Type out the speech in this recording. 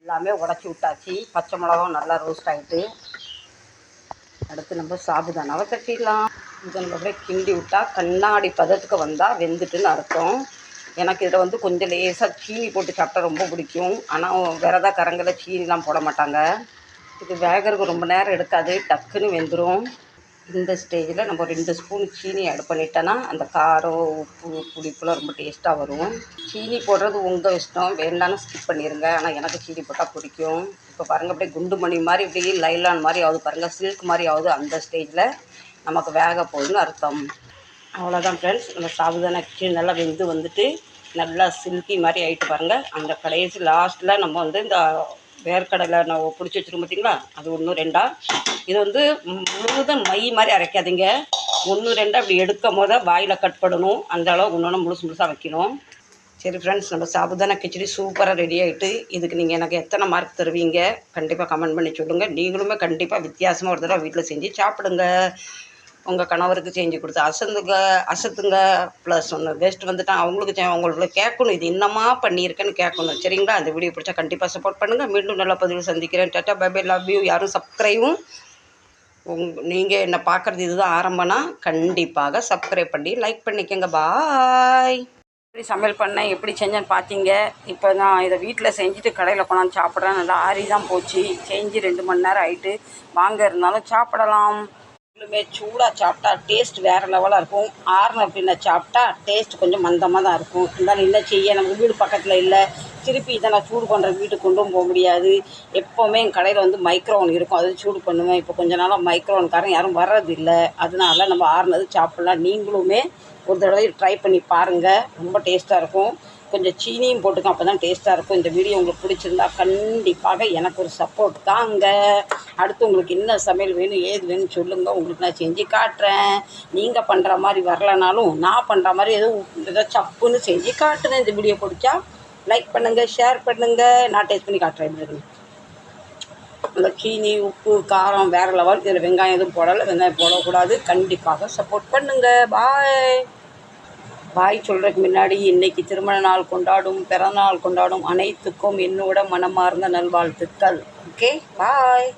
எல்லாமே உடச்சி விட்டாச்சு. பச்சை மிளகாவும் நல்லா ரோஸ்ட் ஆகிட்டு, அடுத்து நம்ம சாபுதானாவை தட்டிடலாம். இதை நம்ம அப்படியே கிண்டி விட்டால் கண்ணாடி பதத்துக்கு வந்தால் வெந்துட்டுன்னு அர்த்தம். எனக்கு இதில் வந்து கொஞ்சம் லேசாக சீனி போட்டு சாப்பிட்டா ரொம்ப பிடிக்கும். ஆனால் விரதா கரங்களை சீனிலாம் போட மாட்டாங்க. இது வேகிறதுக்கு ரொம்ப நேரம் எடுக்காது, டக்குன்னு வெந்துடும். இந்த ஸ்டேஜில் நம்ம 2 ஸ்பூன் சீனி ஆட் பண்ணிட்டோன்னா அந்த காரம் உப்பு புளிப்புலாம் ரொம்ப டேஸ்ட்டாக வரும். சீனி போடுறது உங்கள் இஷ்டம், வேண்டான்னு ஸ்கிப் பண்ணிடுங்க. ஆனால் எனக்கு சீனி போட்டால் பிடிக்கும். இப்போ பாருங்கள், அப்படியே குண்டு மணி மாதிரி இப்படி லைலான் மாதிரி ஆகுது பாருங்கள், சில்க் மாதிரி ஆகுது. அந்த ஸ்டேஜில் நமக்கு வேக போகுதுன்னு அர்த்தம். அவ்வளோதான் ஃப்ரெண்ட்ஸ், நம்ம சாபுதானா கிச்சடி நல்லா வெந்து வந்துட்டு நல்லா சில்கி மாதிரி ஆகிட்டு பாருங்கள். அந்த கடைசி லாஸ்ட்டில் நம்ம வந்து இந்த வேர்க்கடலை நான் பிடிச்சி வச்சுருக்கோம் பார்த்தீங்களா, அது 1 2 இது வந்து முழுதும் மை மாதிரி அரைக்காதீங்க. 1 2 அப்படி எடுக்கும் போது வாயில் கட் பண்ணணும். அந்த அளவுக்கு ஒன்று முழுசாக வைக்கணும். சரி ஃப்ரெண்ட்ஸ், நம்ம சாபுதானா கிச்சடி சூப்பராக ரெடி ஆகிட்டு. இதுக்கு நீங்கள் எனக்கு எத்தனை மார்க் தருவீங்க கண்டிப்பாக கமெண்ட் பண்ணி சொல்லுங்கள். நீங்களுமே கண்டிப்பாக வித்தியாசமாக ஒரு தடவை வீட்டில் செஞ்சு சாப்பிடுங்க. உங்கள் கணவருக்கு செஞ்சு கொடுத்து அசத்துங்க. ப்ளஸ் ஒன்று கெஸ்ட் வந்துட்டால் அவங்களுக்கு கேட்கணும், இது என்னமா பண்ணியிருக்கேன்னு கேட்கணும். சரிங்களா? அந்த வீடியோ பிடிச்சா கண்டிப்பாக சப்போர்ட் பண்ணுங்கள். மீண்டும் நல்ல பதிவில் சந்திக்கிறேன். Tata bye bye, love you. யாரும் சப்ஸ்கிரைபும் நீங்கள் என்னை பார்க்குறது இதுதான் ஆரம்பம்னா கண்டிப்பாக சப்ஸ்கிரைப் பண்ணி லைக் பண்ணிக்கோங்க. பாய். எப்படி சமையல் பண்ணேன், எப்படி செஞ்சேன்னு பார்த்தீங்க. இப்போ நான் இதை வீட்டில் செஞ்சுட்டு கடையில் கொண்டாந்து சாப்பிட்றேன். நல்லா ஆறி தான் போச்சு. செஞ்சு 2 மணி நேரம் ஆகிட்டு. வாங்க இருந்தாலும் சாப்பிடலாம். எப்பவுமே சூடாக சாப்பிட்டா டேஸ்ட் வேறு லெவலாக இருக்கும். ஆறுன அப்படின்னா சாப்பிட்டா டேஸ்ட் கொஞ்சம் மந்தமாக தான் இருக்கும். இருந்தாலும் என்ன செய்ய, நம்ம வீடு பக்கத்தில் இல்லை. திருப்பி இதை நான் சூடு பண்ணுற வீட்டுக்கு கொண்டும் போக முடியாது. எப்போவுமே என் கடையில் வந்து மைக்ரோவன் இருக்கும், அது சூடு பண்ணுவேன். இப்போ கொஞ்ச நாளாக மைக்ரோவன்காரன் யாரும் வர்றதில்லை. அதனால நம்ம ஆறுனது சாப்பிட்லாம். நீங்களுமே ஒரு தடவை ட்ரை பண்ணி பாருங்கள், ரொம்ப டேஸ்ட்டாக இருக்கும். கொஞ்சம் சீனியும் போட்டுக்கோ, அப்போ தான் டேஸ்ட்டாக இருக்கும். இந்த வீடியோ உங்களுக்கு பிடிச்சிருந்தா கண்டிப்பாக எனக்கு ஒரு சப்போர்ட் தாங்க. அடுத்து உங்களுக்கு என்ன சமையல் வேணும், ஏது வேணும்னு சொல்லுங்கள். உங்களுக்கு நான் செஞ்சு காட்டுறேன். நீங்கள் பண்ணுற மாதிரி வரலனாலும் நான் பண்ணுற மாதிரி ஏதோ சப்புன்னு செஞ்சு காட்டுறேன். இந்த வீடியோ பிடிச்சா லைக் பண்ணுங்கள், ஷேர் பண்ணுங்கள். நான் டேஸ்ட் பண்ணி காட்டுறேன் எப்படி இருக்குன்னு. அந்த சீனி உப்பு காரம் வேறு லெவல். இதில் வெங்காயம் எதுவும் போடலை, வெங்காயம் போடக்கூடாது. கண்டிப்பாக சப்போர்ட் பண்ணுங்கள். பாய். பாய் சொல்கிறதுக்கு முன்னாடி, இன்றைக்கி திருமண நாள் கொண்டாடும், பிறந்தநாள் கொண்டாடும் அனைத்துக்கும் என்னோட மனமார்ந்த நல்வாழ்த்துக்கள். ஓகே, பாய்.